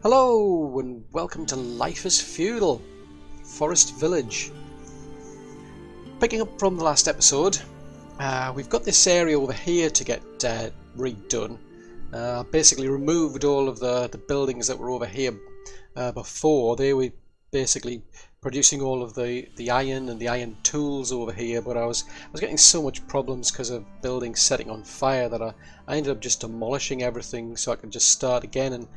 Hello and welcome to Life is Feudal, Forest Village. Picking up from the last episode, we've got this area over here to get redone. Basically removed all of the buildings that were over here before. They were basically producing all of the iron and the iron tools over here, but I was getting so much problems because of buildings setting on fire that I ended up just demolishing everything so I could just start again and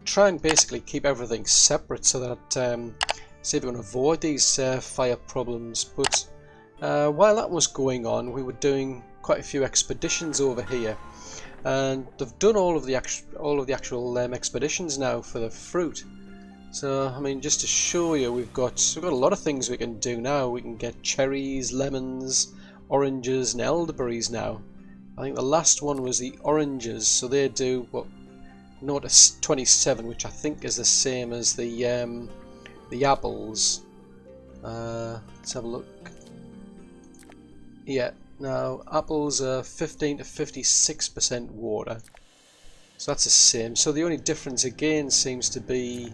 try and basically keep everything separate so that see if we can avoid these fire problems. But while that was going on, we were doing quite a few expeditions over here, and they've done all of the actual expeditions now for the fruit. So I mean, just to show you, we've got a lot of things we can do now. We can get cherries, lemons, oranges, and elderberries now. I think the last one was the oranges, so they do what? Notice 27, which I think is the same as the apples. Let's have a look. Yeah, now apples are 15 to 56% water, so that's the same. So the only difference again seems to be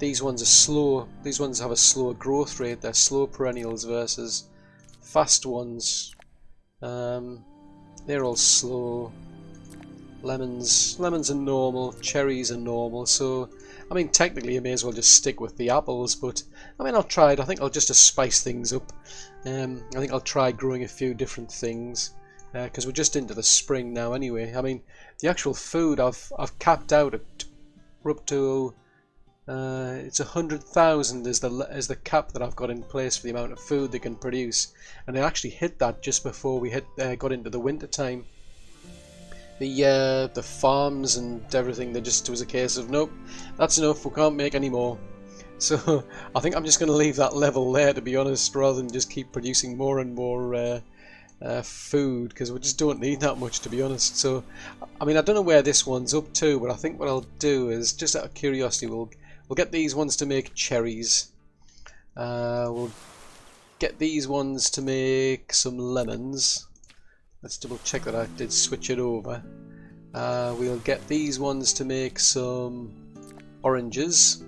these ones are slow. These ones have a slower growth rate. They're slow perennials versus fast ones. They're all slow. Lemons are normal, cherries are normal, so I mean technically I may as well just stick with the apples, but I mean I'll try it. I think I'll just to spice things up. I think I'll try growing a few different things because we're just into the spring now anyway. I mean the actual food I've capped out at we're up to it's 100,000 is the cap that I've got in place for the amount of food they can produce, and I actually hit that just before we got into the winter time. The farms and everything, it was a case of nope, that's enough, we can't make any more. So I think I'm just going to leave that level there, to be honest, rather than just keep producing more and more food, because we just don't need that much, to be honest. So I mean I don't know where this one's up to, but I think what I'll do is, just out of curiosity, we'll get these ones to make cherries. We'll get these ones to make some lemons. Let's double check that I did switch it over. We'll get these ones to make some oranges,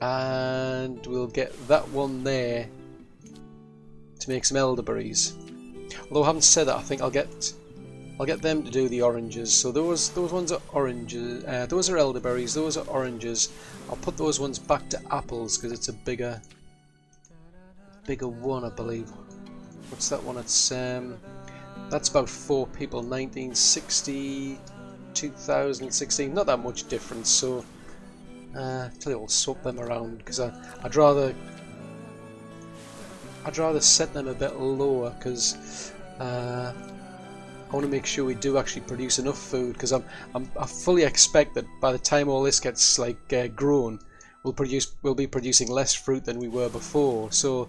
and we'll get that one there to make some elderberries. Although I haven't said that, I think I'll get them to do the oranges. So those ones are oranges. Those are elderberries. Those are oranges. I'll put those ones back to apples because it's a bigger one, I believe. What's that one? It's that's about 4 people, 1960, 2016, not that much difference, so tell you, we'll swap them around because I'd rather set them a bit lower because I want to make sure we do actually produce enough food, because I fully expect that by the time all this gets grown, we'll be producing less fruit than we were before. So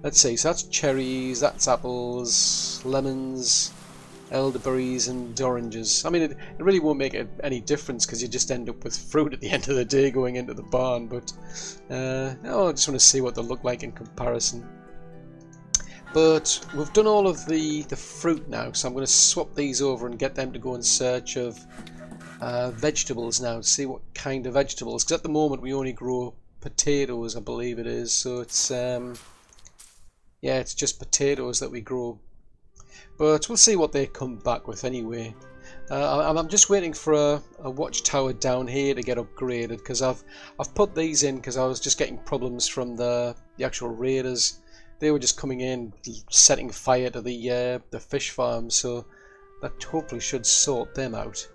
let's see, so that's cherries, that's apples, lemons, elderberries and oranges. I mean it really won't make any difference because you just end up with fruit at the end of the day going into the barn, but I just want to see what they'll look like in comparison. But we've done all of the fruit now, so I'm going to swap these over and get them to go in search of vegetables now, to see what kind of vegetables, because at the moment we only grow potatoes, I believe it is. So it's yeah, it's just potatoes that we grow, but we'll see what they come back with anyway. I'm just waiting for a watchtower down here to get upgraded, because I've put these in because I was just getting problems from the actual raiders. They were just coming in, setting fire to the fish farm, so that hopefully should sort them out.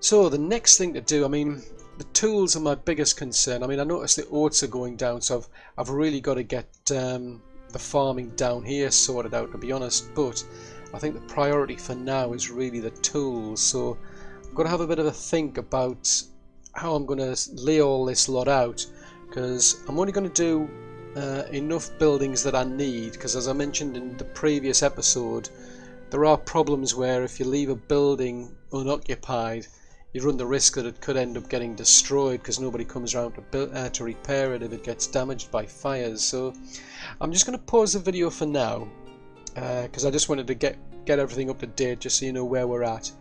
So the next thing to do, I mean, the tools are my biggest concern. I mean, I noticed the oats are going down, so I've really got to get the farming down here sorted out, to be honest. But I think the priority for now is really the tools, so I've got to have a bit of a think about how I'm going to lay all this lot out, because I'm only going to do enough buildings that I need, because as I mentioned in the previous episode, there are problems where if you leave a building unoccupied, you run the risk that it could end up getting destroyed because nobody comes around to repair it if it gets damaged by fires. So I'm just going to pause the video for now because I just wanted to get everything up to date, just so you know where we're at.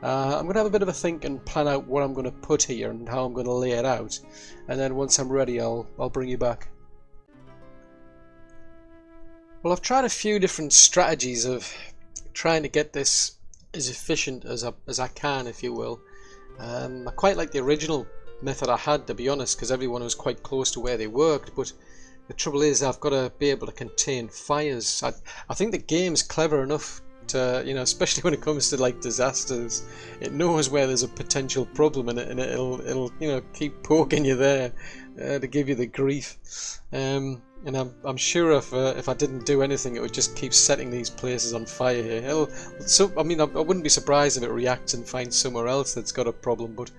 I'm going to have a bit of a think and plan out what I'm going to put here and how I'm going to lay it out, and then once I'm ready I'll bring you back. Well, I've tried a few different strategies of trying to get this as efficient as I can, if you will. I quite like the original method I had, to be honest, because everyone was quite close to where they worked, but the trouble is I've got to be able to contain fires. I think the game's clever enough to, you know, especially when it comes to like disasters, it knows where there's a potential problem in it, and it'll you know, keep poking you there to give you the grief. And I'm sure if I didn't do anything, it would just keep setting these places on fire here. I mean, I wouldn't be surprised if it reacts and finds somewhere else that's got a problem, but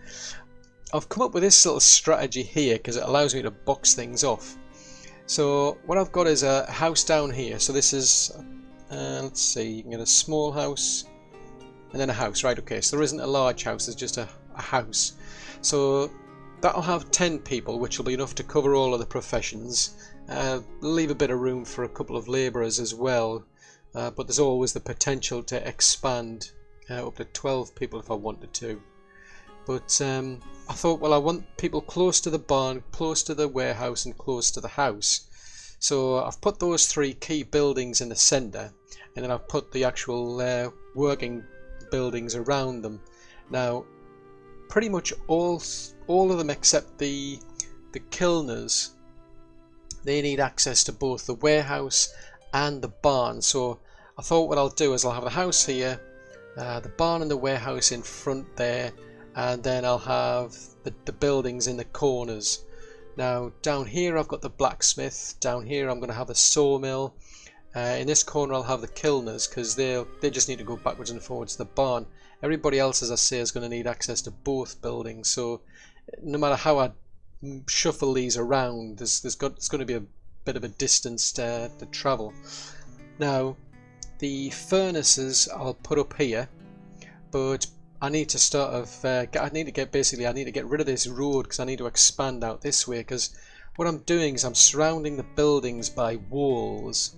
I've come up with this little strategy here because it allows me to box things off. So what I've got is a house down here. So this is, let's see, you can get a small house and then a house, right? Okay, so there isn't a large house, there's just a house. So that'll have 10 people, which will be enough to cover all of the professions. Leave a bit of room for a couple of labourers as well, but there's always the potential to expand up to 12 people if I wanted to. But I thought, well, I want people close to the barn, close to the warehouse and close to the house. So I've put those 3 key buildings in the centre, and then I've put the actual working buildings around them. Now pretty much all of them except the kilners, they need access to both the warehouse and the barn. So I thought what I'll do is I'll have the house here, the barn and the warehouse in front there, and then I'll have the buildings in the corners. Now down here I've got the blacksmith, down here I'm going to have the sawmill, in this corner I'll have the kilners because they just need to go backwards and forwards to the barn. Everybody else, as I say, is going to need access to both buildings, so no matter how I shuffle these around, it's going to be a bit of a distance to travel. Now the furnaces I'll put up here, but I need to I need to get rid of this road because I need to expand out this way, because what I'm doing is I'm surrounding the buildings by walls,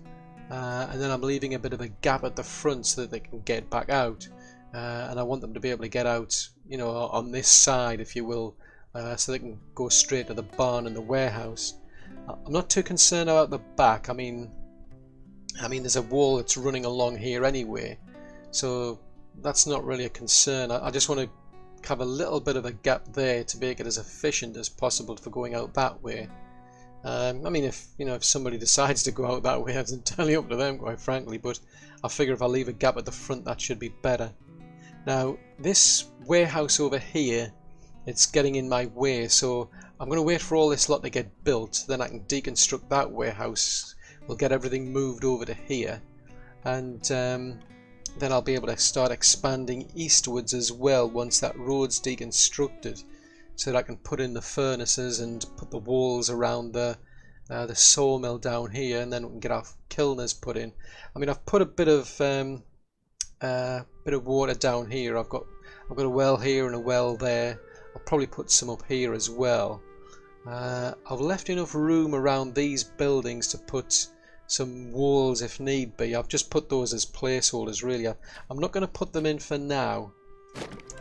and then I'm leaving a bit of a gap at the front so that they can get back out, and I want them to be able to get out, you know, on this side, if you will, so they can go straight to the barn and the warehouse. I'm not too concerned about the back. I mean there's a wall that's running along here anyway, so that's not really a concern. I just want to have a little bit of a gap there to make it as efficient as possible for going out that way. I mean, if somebody decides to go out that way, that's entirely up to them, quite frankly, but I figure if I leave a gap at the front, that should be better. Now this warehouse over here, it's getting in my way, so I'm going to wait for all this lot to get built, then I can deconstruct that warehouse. We'll get everything moved over to here, and then I'll be able to start expanding eastwards as well once that road's deconstructed, so that I can put in the furnaces and put the walls around the sawmill down here, and then we can get our kilners put in. I mean, I've put a bit of water down here. I've got a well here and a well there. I'll probably put some up here as well. I've left enough room around these buildings to put some walls if need be. I've just put those as placeholders really. I'm not going to put them in for now,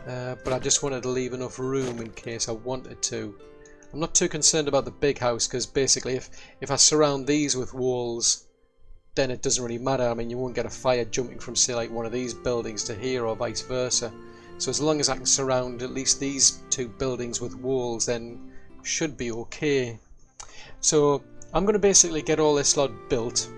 but I just wanted to leave enough room in case I wanted to. I'm not too concerned about the big house because basically if I surround these with walls, then it doesn't really matter. I mean, you won't get a fire jumping from, say, like one of these buildings to here or vice versa. So as long as I can surround at least these 2 buildings with walls, then should be okay. So I'm going to basically get all this lot built,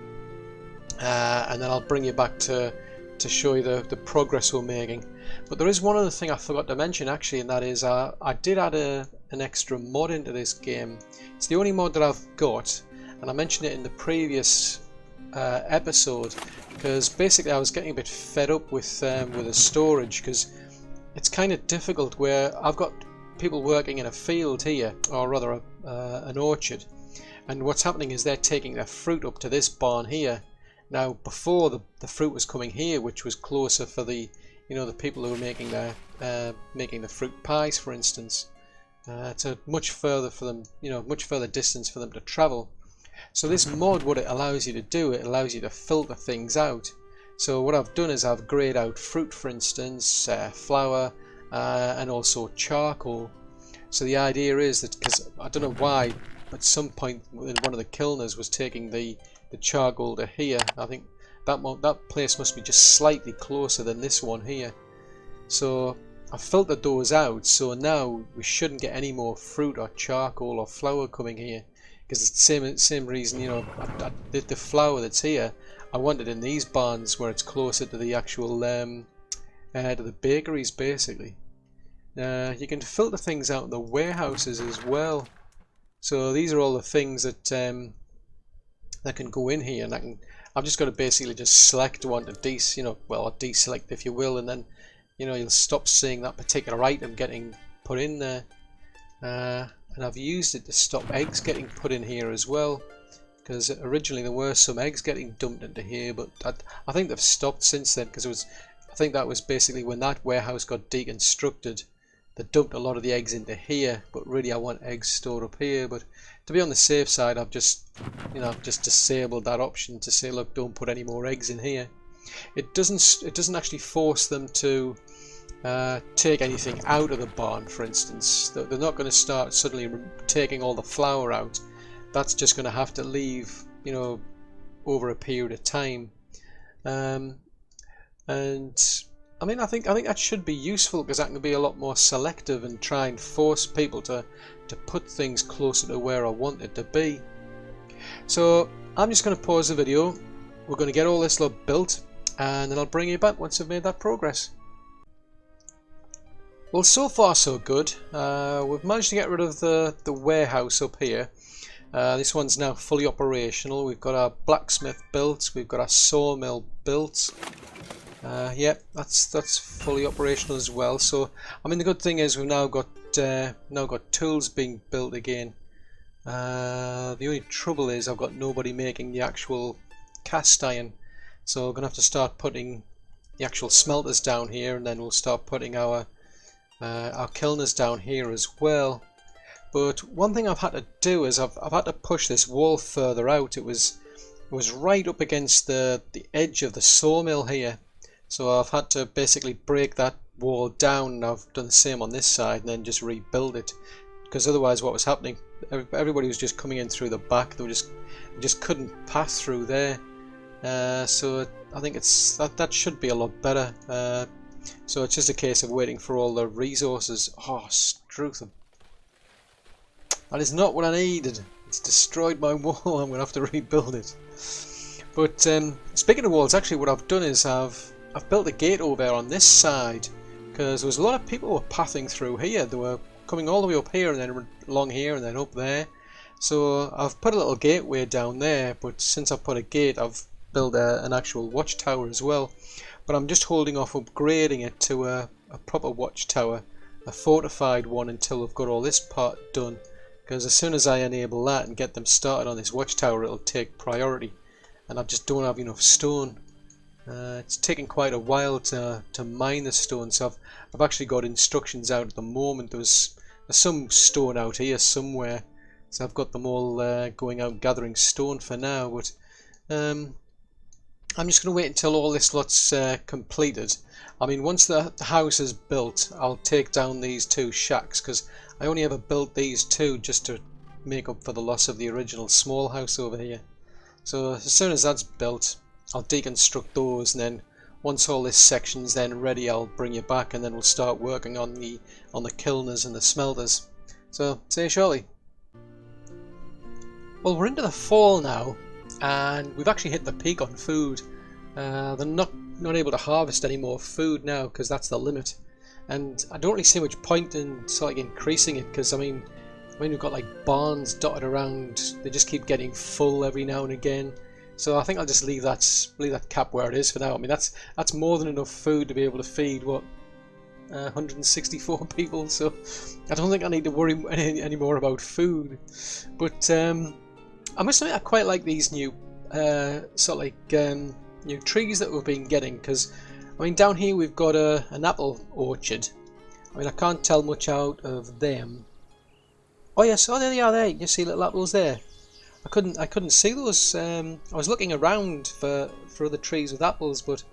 and then I'll bring you back to show you the progress we're making. But there is one other thing I forgot to mention actually, and that is I did add an extra mod into this game. It's the only mod that I've got, and I mentioned it in the previous episode, because basically I was getting a bit fed up with the storage, because it's kind of difficult where I've got people working in a field here, or rather an orchard, and what's happening is they're taking their fruit up to this barn here. Now before the fruit was coming here, which was closer for the the people who were making the fruit pies, for instance. It's a much further for them, much further distance for them to travel. So this mod, what it allows you to do, it allows you to filter things out. So what I've done is I've grayed out fruit, for instance, flour, and also charcoal. So the idea is that, because I don't know why, at some point one of the kilners was taking the charcoal to here. I think that place must be just slightly closer than this one here. So I filtered those out, so now we shouldn't get any more fruit or charcoal or flour coming here, because it's the same reason, you know, the flour that's here I want it in these barns where it's closer to the actual to the bakeries basically. You can filter things out in the warehouses as well. So these are all the things that that can go in here, and I've just got to basically just select one to deselect if you will, and then you'll stop seeing that particular item getting put in there. And I've used it to stop eggs getting put in here as well, because originally there were some eggs getting dumped into here, but I think they've stopped since then, because I think that was basically when that warehouse got deconstructed. They dumped a lot of the eggs into here, but really I want eggs stored up here. But to be on the safe side, I've just disabled that option to say, look, don't put any more eggs in here. It doesn't actually force them to take anything out of the barn, for instance. They're not going to start suddenly taking all the flour out. That's just going to have to leave, over a period of time. And I mean, I think that should be useful, because that can be a lot more selective and try and force people to put things closer to where I want it to be. So I'm just going to pause the video. We're going to get all this lot built, and then I'll bring you back once I've made that progress. Well, so far so good. We've managed to get rid of the warehouse up here. This one's now fully operational. We've got our blacksmith built. We've got our sawmill built. Yeah, that's fully operational as well. So I mean, the good thing is we've now got tools being built again. The only trouble is I've got nobody making the actual cast iron, so we're gonna have to start putting the actual smelters down here, and then we'll start putting our kilners down here as well. But one thing I've had to do is I've had to push this wall further out. It was right up against the edge of the sawmill here. So I've had to basically break that wall down, and I've done the same on this side and then just rebuild it, because otherwise what was happening, everybody was just coming in through the back. They just couldn't pass through there. So I think that should be a lot better. So it's just a case of waiting for all the resources. Oh, struth. That is not what I needed. It's destroyed my wall. I'm going to have to rebuild it. But speaking of walls, actually what I've done is I've built a gate over there on this side, because there was a lot of people who were pathing through here. They were coming all the way up here and then along here and then up there. So I've put a little gateway down there, but since I've put a gate, I've built an actual watchtower as well. But I'm just holding off upgrading it to a proper watchtower, a fortified one, until I've got all this part done. Because as soon as I enable that and get them started on this watchtower, it'll take priority, and I just don't have enough stone. It's taking quite a while to mine the stone, so I've actually got instructions out at the moment. There's some stone out here somewhere, so I've got them all going out gathering stone for now. But I'm just going to wait until all this lot's completed. I mean, once the house is built, I'll take down these two shacks, because I only ever built these two just to make up for the loss of the original small house over here. So as soon as that's built, I'll deconstruct those, and then once all this section's then ready, I'll bring you back, and then we'll start working on the kilners and the smelters. So see you shortly. Well, we're into the fall now, and we've actually hit the peak on food. They're not able to harvest any more food now, because that's the limit. And I don't really see much point in sort of increasing it, because I mean we've got like barns dotted around. They just keep getting full every now and again. So I think I'll just leave that cap where it is for now. I mean that's more than enough food to be able to feed 164 people. So I don't think I need to worry any more about food. But I must admit I quite like these new sort of like new trees that we've been getting, because I mean down here we've got an apple orchard. I mean I can't tell much out of them. Oh yes, oh there they are there. You see little apples there. I couldn't see those. I was looking around for other trees with apples, but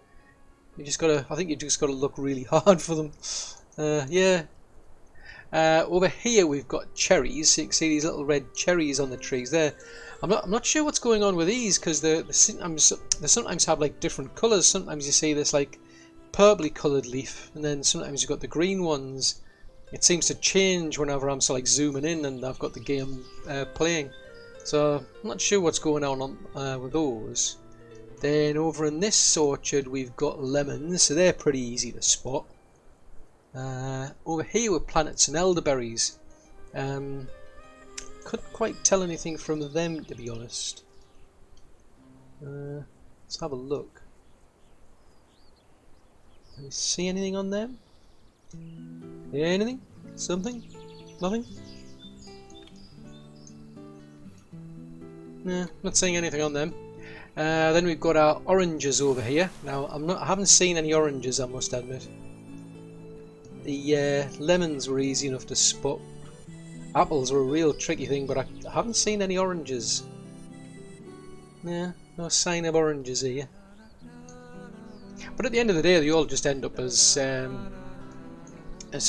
you just gotta. I think you just gotta look really hard for them. Yeah. Over here we've got cherries. So you can see these little red cherries on the trees there. I'm not sure what's going on with these because they sometimes have like different colours. Sometimes you see this like purpley coloured leaf, and then sometimes you've got the green ones. It seems to change whenever I'm like zooming in and I've got the game playing. So I'm not sure what's going on with those. Then over in this orchard we've got lemons, so they're pretty easy to spot. Over here we planted some elderberries. Couldn't quite tell anything from them, to be honest. Let's have a look. Can you see anything on them? Anything? Something? Nothing? Nah, not seeing anything on them. Then we've got our oranges over here. Now I haven't seen any oranges, I must admit. The lemons were easy enough to spot. Apples were a real tricky thing, but I haven't seen any oranges. Nah, no sign of oranges here. But at the end of the day, they all just end up as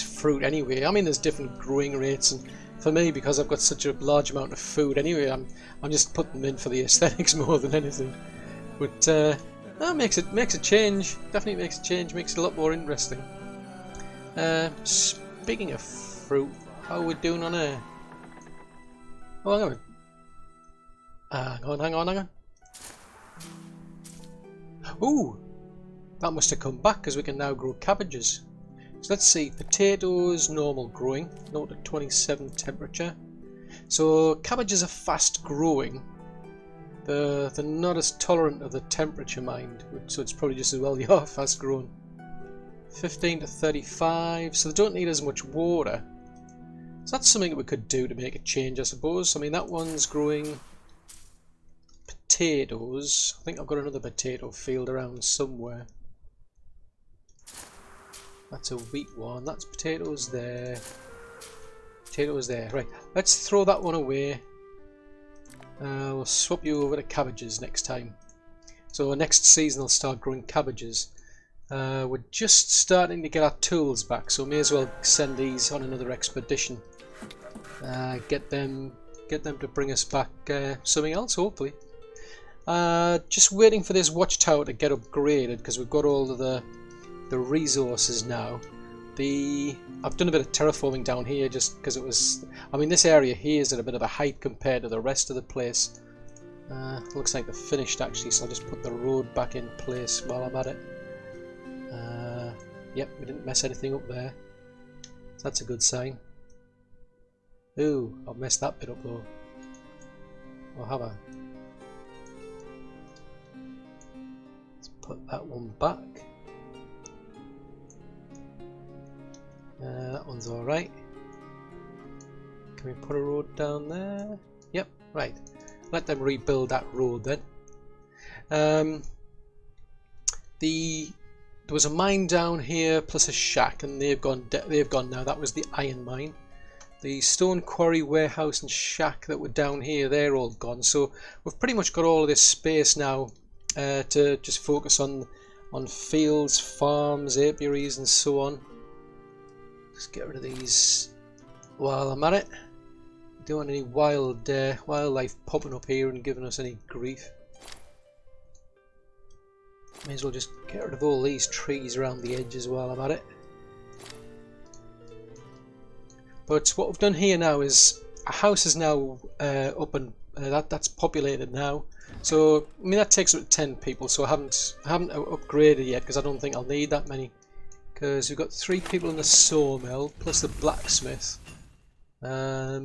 fruit anyway. I mean, there's different growing rates, and for me, because I've got such a large amount of food anyway, I'm just putting them in for the aesthetics more than anything. But that makes a change. Definitely makes a change. Makes it a lot more interesting. Speaking of fruit, how are we doing on air? Oh, hang on. Hang on. Ooh, that must have come back because we can now grow cabbages. So let's see, potatoes, normal growing, 0 to 27 temperature. So cabbages are fast growing. They're not as tolerant of the temperature, mind, so it's probably just as well they are fast growing. 15 to 35, so they don't need as much water. So that's something that we could do to make a change, I suppose. I mean, that one's growing potatoes. I think I've got another potato field around somewhere. That's a wheat one. That's potatoes there. Potatoes there. Right, let's throw that one away. We'll swap you over to cabbages next time. So next season I'll start growing cabbages. We're just starting to get our tools back, so may as well send these on another expedition. Get them to bring us back something else, hopefully. Just waiting for this watchtower to get upgraded because we've got all of the resources now. I've done a bit of terraforming down here just because it was. I mean, this area here is at a bit of a height compared to the rest of the place. Looks like they're finished actually, so I'll just put the road back in place while I'm at it. Yep, we didn't mess anything up there. So that's a good sign. Ooh, I've messed that bit up though. Or have I? Let's put that one back. That one's alright. Can we put a road down there? Yep, right. Let them rebuild that road then. There was a mine down here plus a shack, and they've gone now. That was the iron mine. The stone quarry, warehouse and shack that were down here, they're all gone. So we've pretty much got all of this space now to just focus on fields, farms, apiaries and so on. Just get rid of these while I'm at it. Don't want any wildlife popping up here and giving us any grief. May as well just get rid of all these trees around the edges while I'm at it. But what we've done here now is a house is now up and that's populated now. So I mean that takes up to 10 people. So I haven't upgraded yet because I don't think I'll need that many. Because we've got 3 people in the sawmill plus the blacksmith. I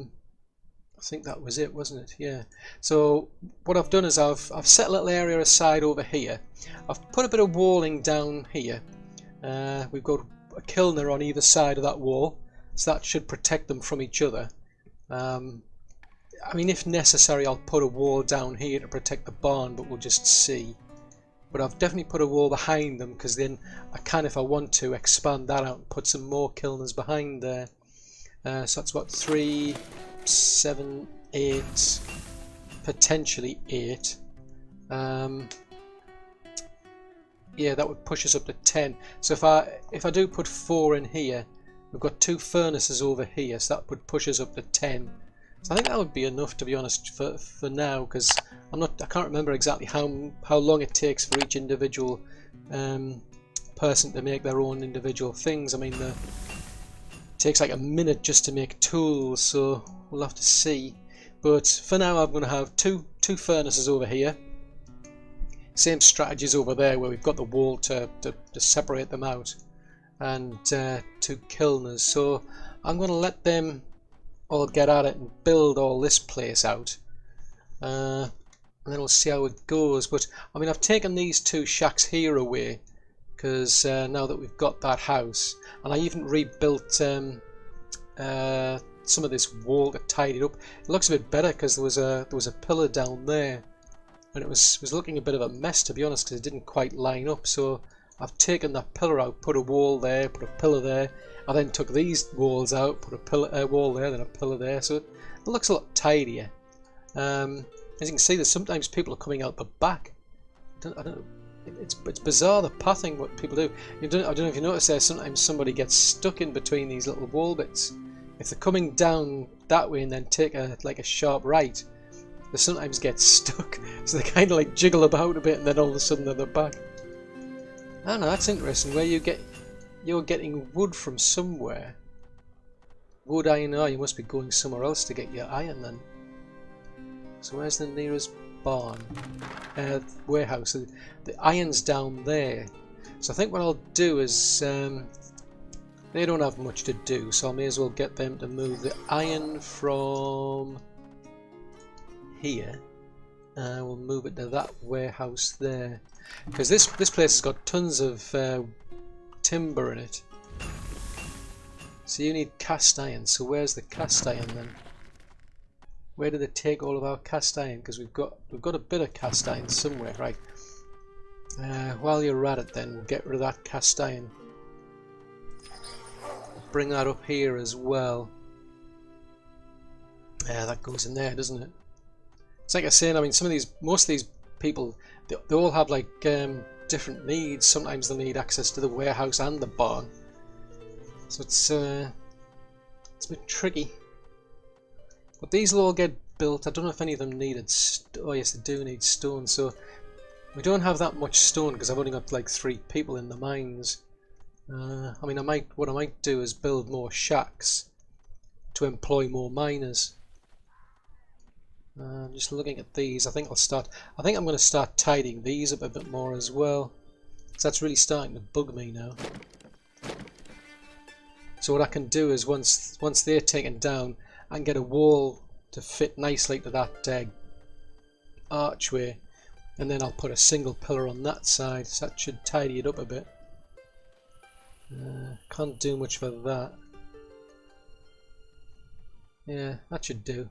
think that was it, wasn't it? Yeah. So what I've done is I've set a little area aside over here. I've put a bit of walling down here. We've got a kiln on either side of that wall, so that should protect them from each other. I mean, if necessary, I'll put a wall down here to protect the barn, but we'll just see. But I've definitely put a wall behind them because then I can, if I want to, expand that out and put some more kilns behind there. So that's what 3, 7, 8, potentially 8. Yeah, that would push us up to 10. So if I do put 4 in here, we've got 2 furnaces over here, so that would push us up to 10. So I think that would be enough, to be honest, for now, because I can't remember exactly how long it takes for each individual person to make their own individual things. I mean, it takes like a minute just to make tools, so we'll have to see. But for now, I'm going to have two furnaces over here. Same strategies over there, where we've got the wall to separate them out, and 2 kilners. So I'm going to let them all get at it and build all this place out, and then we'll see how it goes. But I mean, I've taken these 2 shacks here away because now that we've got that house, and I even rebuilt some of this wall to tidy it up. It looks a bit better because there was a pillar down there, and it was looking a bit of a mess, to be honest, because it didn't quite line up. So I've taken that pillar out, put a wall there, put a pillar there. I then took these walls out, put a wall there, then a pillar there. So it looks a lot tidier. As you can see, there's sometimes people are coming out the back. I don't know. It's bizarre, the pathing, what people do. I don't know if you notice there, sometimes somebody gets stuck in between these little wall bits. If they're coming down that way and then take a sharp right, they sometimes get stuck. So they kind of like jiggle about a bit, and then all of a sudden they're back. I don't know, that's interesting. Where you're getting wood from somewhere. Wood, iron, you must be going somewhere else to get your iron then. So where's the nearest barn? Warehouse. The iron's down there. So I think what I'll do is, they don't have much to do, so I may as well get them to move the iron from here. We'll move it to that warehouse there, because this place has got tons of timber in it. So you need cast iron. So where's the cast iron then? Where do they take all of our cast iron? Because we've got a bit of cast iron somewhere, right? While you're at it, then we'll get rid of that cast iron. Bring that up here as well. Yeah, that goes in there, doesn't it? It's like I was saying, I mean, most of these people, they all have like different needs. Sometimes they need access to the warehouse and the barn, so it's a bit tricky. But these will all get built. I don't know if any of them needed. Oh yes, they do need stone. So we don't have that much stone because I've only got like 3 people in the mines. I mean, what I might do is build more shacks to employ more miners. Just looking at these, I think I'm going to start tidying these up a bit more as well, because that's really starting to bug me now. So what I can do is once they're taken down, I can get a wall to fit nicely to that archway, and then I'll put a single pillar on that side, so that should tidy it up a bit. Can't do much for that. Yeah, that should do.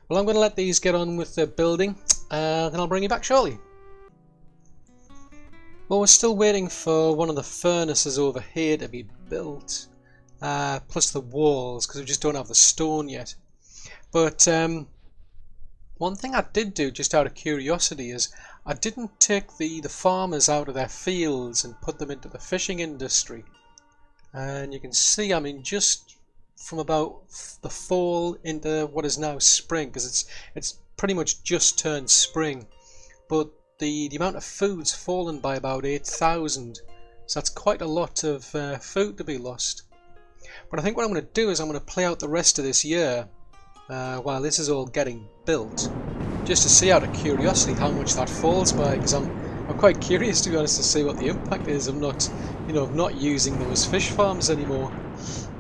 Well, I'm going to let these get on with the building, then I'll bring you back shortly. Well, we're still waiting for one of the furnaces over here to be built, plus the walls, because we just don't have the stone yet. But one thing I did do, just out of curiosity, is I didn't take the farmers out of their fields and put them into the fishing industry. And you can see, I mean, just from about the fall into what is now spring, because it's pretty much just turned spring, but the amount of food's fallen by about 8,000, so that's quite a lot of food to be lost. But I think what I'm going to do is I'm going to play out the rest of this year while this is all getting built, just to see out of curiosity how much that falls by, because I'm quite curious, to be honest, to see what the impact is of not using those fish farms anymore.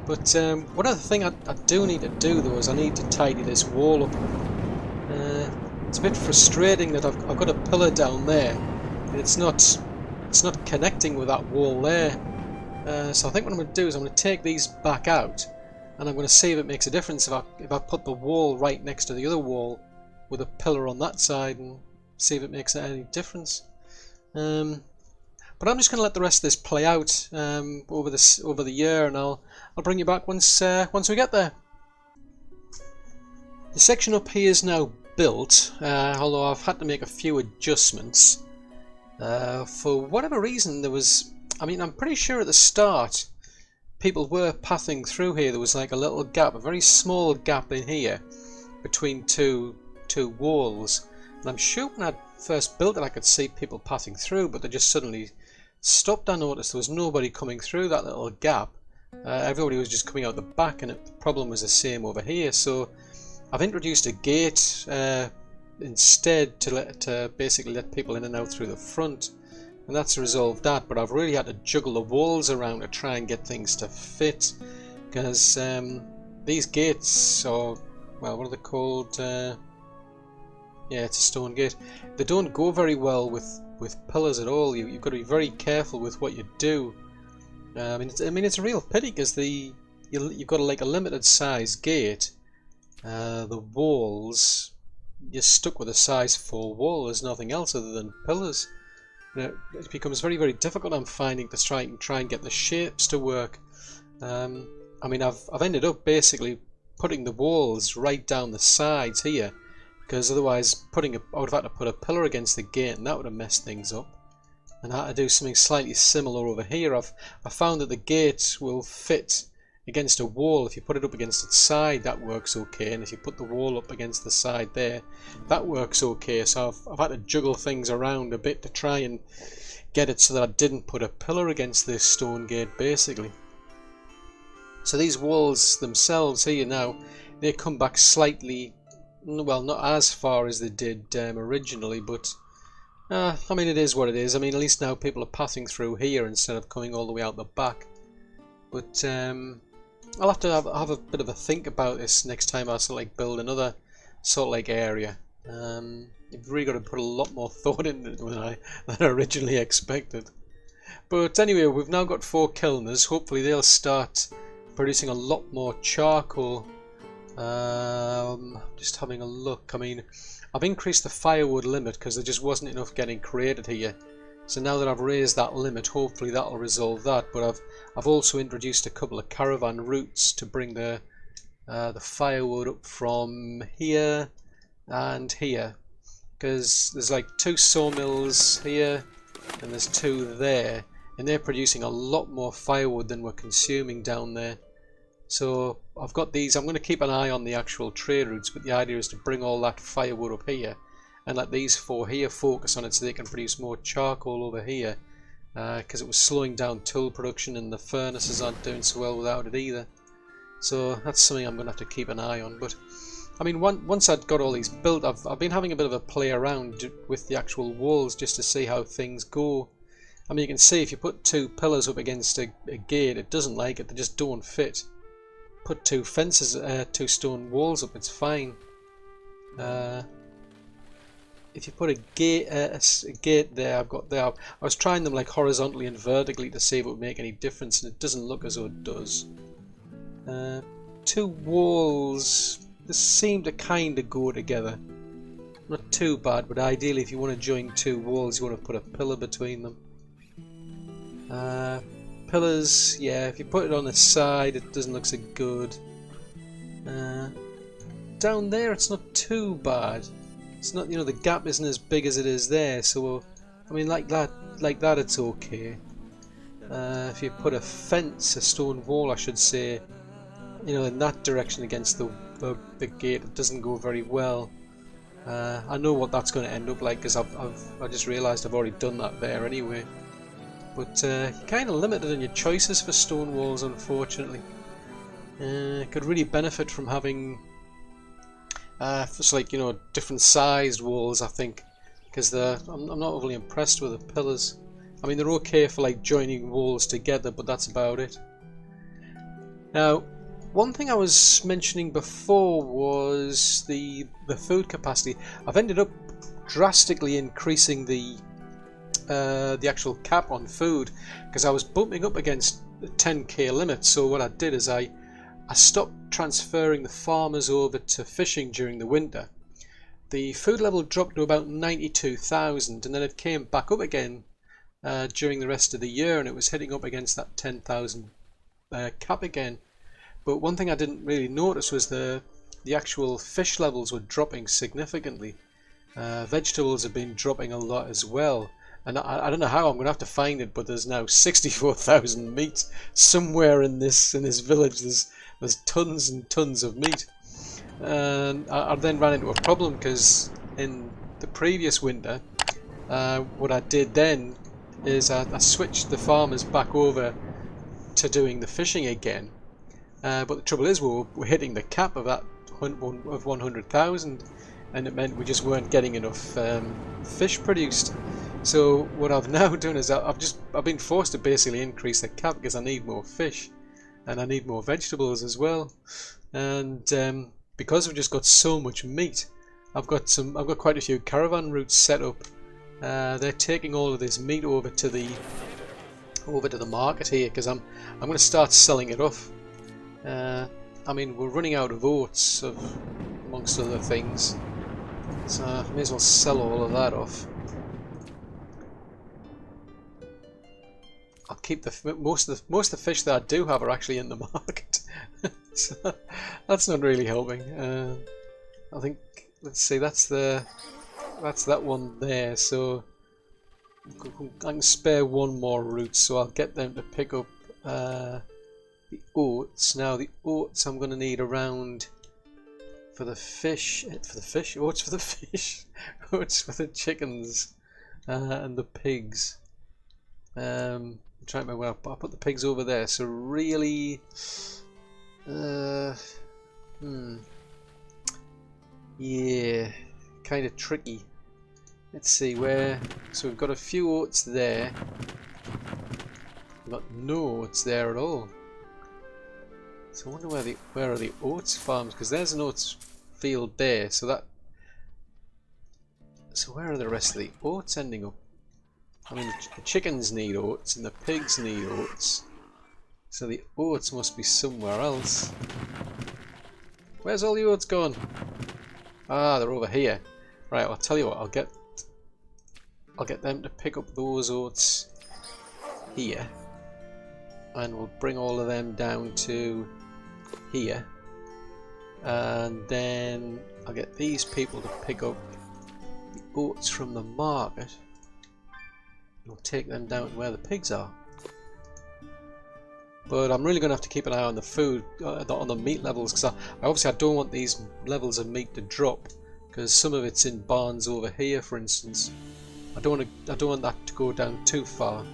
But one other thing I do need to do though is I need to tidy this wall up. It's a bit frustrating that I've got a pillar down there and it's not connecting with that wall there. So I think what I'm going to do is I'm going to take these back out, and I'm going to see if it makes a difference if I put the wall right next to the other wall with a pillar on that side, and see if it makes any difference. But I'm just going to let the rest of this play out over the year, and I'll bring you back once we get there. The section up here is now built, although I've had to make a few adjustments. For whatever reason, there was, I'm pretty sure at the start people were pathing through here. There was like a little gap, a very small gap in here between two walls, and I'm sure when I first built it I could see people passing through, but they just suddenly stopped. I noticed there was nobody coming through that little gap. Everybody was just coming out the back, and the problem was the same over here. So I've introduced a gate instead to basically let people in and out through the front, and that's resolved that. But I've really had to juggle the walls around to try and get things to fit, because these gates, or well, what are they called? Yeah, it's a stone gate. They don't go very well with pillars at all. You've got to be very careful with what you do. It's a real pity, because you've got like a limited size gate. The walls, you're stuck with a size 4 wall. There's nothing else other than pillars. It becomes very, very difficult, I'm finding, to try and get the shapes to work. I've ended up basically putting the walls right down the sides here, because otherwise I would have had to put a pillar against the gate, and that would have messed things up. And I had to do something slightly similar over here. I found that the gate will fit against a wall. If you put it up against its side, that works okay, and if you put the wall up against the side there, that works okay. So I've had to juggle things around a bit to try and get it so that I didn't put a pillar against this stone gate, basically. So these walls themselves here now, they come back slightly, well, not as far as they did originally, but it is what it is. At least now people are passing through here instead of coming all the way out the back. But I'll have to have a bit of a think about this next time I build another area. You've really got to put a lot more thought into it than I originally expected. But anyway, we've now got 4 kilners. Hopefully they'll start producing a lot more charcoal. Just having a look. I've increased the firewood limit because there just wasn't enough getting created here. So now that I've raised that limit, hopefully that'll resolve that. But I've also introduced a couple of caravan routes to bring the firewood up from here and here, because there's like 2 sawmills here and there's 2 there, and they're producing a lot more firewood than we're consuming down there. So I've got these. I'm going to keep an eye on the actual trade routes, but the idea is to bring all that firewood up here and let these 4 here focus on it so they can produce more charcoal over here, because it was slowing down tool production and the furnaces aren't doing so well without it either. So that's something I'm going to have to keep an eye on. But once I'd got all these built, I've been having a bit of a play around with the actual walls just to see how things go. You can see if you put 2 pillars up against a gate, it doesn't like it. They just don't fit. Put 2 fences, 2 stone walls up, it's fine. If you put a gate there, I've got there. I was trying them like horizontally and vertically to see if it would make any difference, and it doesn't look as though it does. 2 walls, they seem to kind of go together. Not too bad, but ideally if you want to join 2 walls, you want to put a pillar between them. Pillars, yeah, if you put it on the side, it doesn't look so good. Down there, it's not too bad. It's not, the gap isn't as big as it is there, so like that, it's okay. If you put a fence, a stone wall, I should say, in that direction against the gate, it doesn't go very well. I know what that's going to end up like, because I just realised I've already done that there anyway. But you're kind of limited in your choices for stone walls, unfortunately. Could really benefit from having different sized walls, I think, because I'm not overly impressed with the pillars. They're okay for joining walls together, but that's about it. Now, one thing I was mentioning before was the food capacity. I've ended up drastically increasing the actual cap on food, because I was bumping up against the 10k limit. So what I did is I stopped transferring the farmers over to fishing during the winter. The food level dropped to about 92,000, and then it came back up again during the rest of the year, and it was hitting up against that 10,000 cap again. But one thing I didn't really notice was the the actual fish levels were dropping significantly. Vegetables have been dropping a lot as well. And I don't know how, I'm going to have to find it, but there's now 64,000 meat somewhere in this village. There's tons and tons of meat. And I then ran into a problem because in the previous winter, what I did then is I switched the farmers back over to doing the fishing again. But the trouble is we're hitting the cap of that of 100,000, and it meant we just weren't getting enough fish produced. So what I've now done is I've been forced to basically increase the cap because I need more fish and I need more vegetables as well. And because I've just got so much meat, I've got quite a few caravan routes set up. They're taking all of this meat over to the market here because I'm going to start selling it off. I mean, we're running out of oats, amongst other things, so I may as well sell all of that off. I'll keep most of the fish that I do have are actually in the market, so that's not really helping. I think, let's see, that's that one there. So I can spare one more route, so I'll get them to pick up the oats. Now the oats I'm going to need around for the fish, oats for the fish, oats for the chickens and the pigs. I'm trying to remember where I put the pigs over there. So really, yeah, kind of tricky. Let's see where. So we've got a few oats there. We've got no oats there at all. So I wonder where are the oats farms, because there's an oats field there. So where are the rest of the oats ending up? I mean, the chickens need oats and the pigs need oats. So the oats must be somewhere else. Where's all the oats gone? Ah, they're over here. Right, I'll tell you what. I'll get them to pick up those oats here, and we'll bring all of them down to here, and then I'll get these people to pick up the oats from the market. We'll take them down to where the pigs are. But I'm really going to have to keep an eye on the food, on the meat levels, because obviously I don't want these levels of meat to drop, because some of it's in barns over here, for instance. I don't want that to go down too far.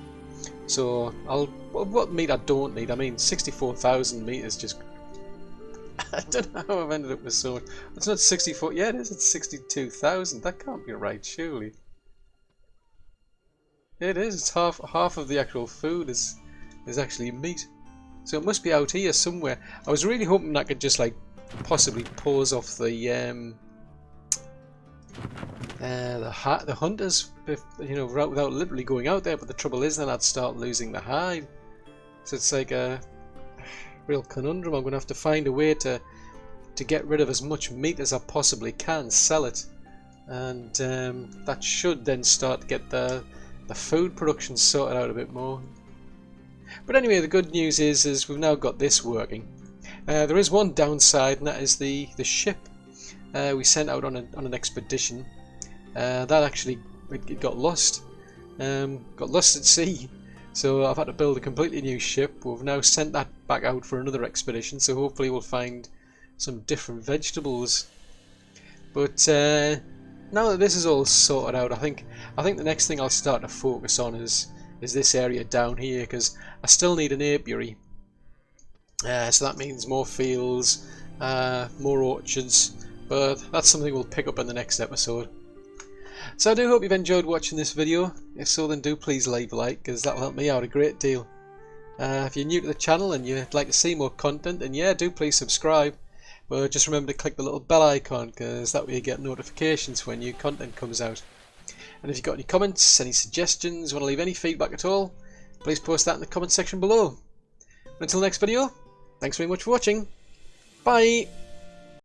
So what meat I don't need. I mean, 64,000 meat is just. I don't know how I've ended up with so much. It's not 64. Yeah, it is. It's 62,000. That can't be right, surely. It is. It's half of the actual food is actually meat. So it must be out here somewhere. I was really hoping I could just like possibly pause off the hunters, without literally going out there. But the trouble is, then I'd start losing the hide. So it's like a real conundrum. I'm going to have to find a way to get rid of as much meat as I possibly can, sell it, and that should then start to get the food production sorted out a bit more. But anyway, the good news is we've now got this working. There is one downside, and that is the ship we sent out on an expedition. That actually it got lost. Got lost at sea. So I've had to build a completely new ship. We've now sent that back out for another expedition, so hopefully we'll find some different vegetables. But now that this is all sorted out, I think the next thing I'll start to focus on is this area down here, because I still need an apiary. So that means more fields, more orchards, but that's something we'll pick up in the next episode. So I do hope you've enjoyed watching this video. If so, then do please leave a like, because that will help me out a great deal. If you're new to the channel and you'd like to see more content, then yeah, do please subscribe. But just remember to click the little bell icon, because that way you get notifications when new content comes out. And if you've got any comments, any suggestions, want to leave any feedback at all, please post that in the comment section below. Until next video, thanks very much for watching. Bye!